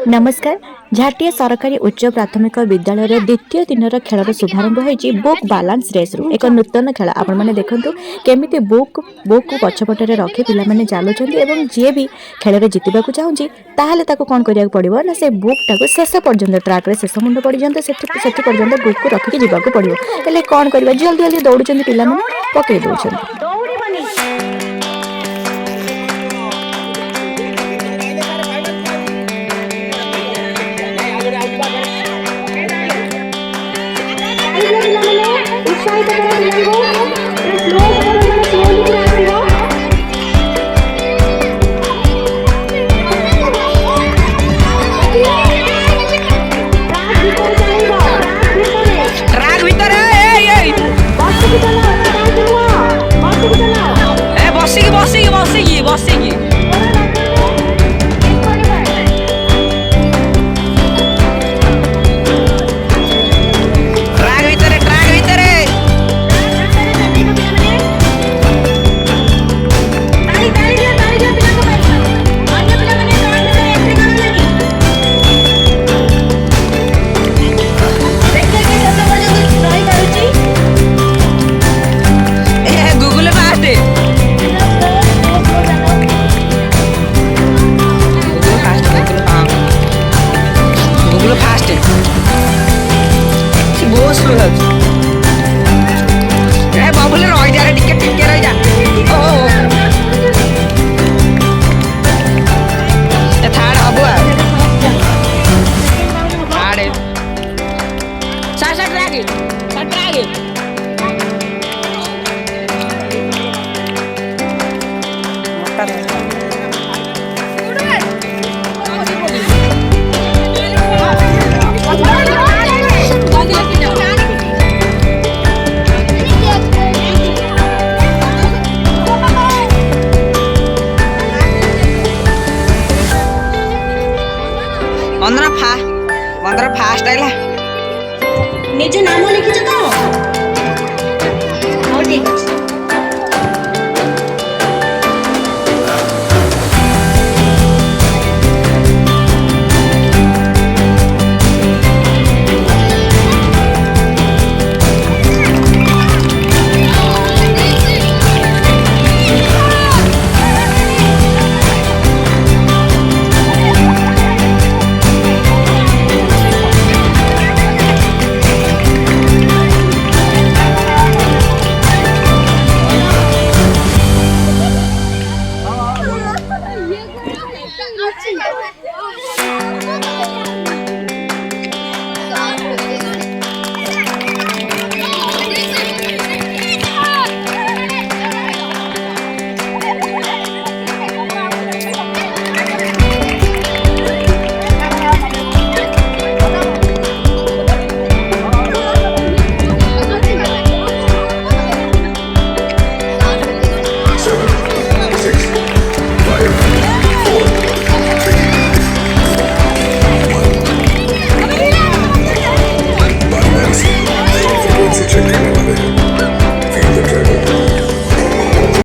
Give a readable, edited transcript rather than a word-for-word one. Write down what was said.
नमस्कार। झाटिया सरकारी उच्च प्राथमिक विद्यालय द्वितीय दिन खेल शुभारंभ होती बुक बालांस रेस रु एक नूतन खेल आपण मैंने देखु केमी बुक को पछपटे रखी पाने चलुँच जी भी खेल में जितवा चाहूँगी ताहले कौन करा पड़ो ना से बुक टाक शेष पर्यंत ट्राक शेष मुंड पर्यंत से पर्यंत बुक को रखिक जावाक पड़ो हेल्ले कौन कर जल्दी जल्दी दौड़ुं पिला पकई दौरान। वंदना फास्ट आइला निज नाम लिखिछ तो हो ठीक अछि।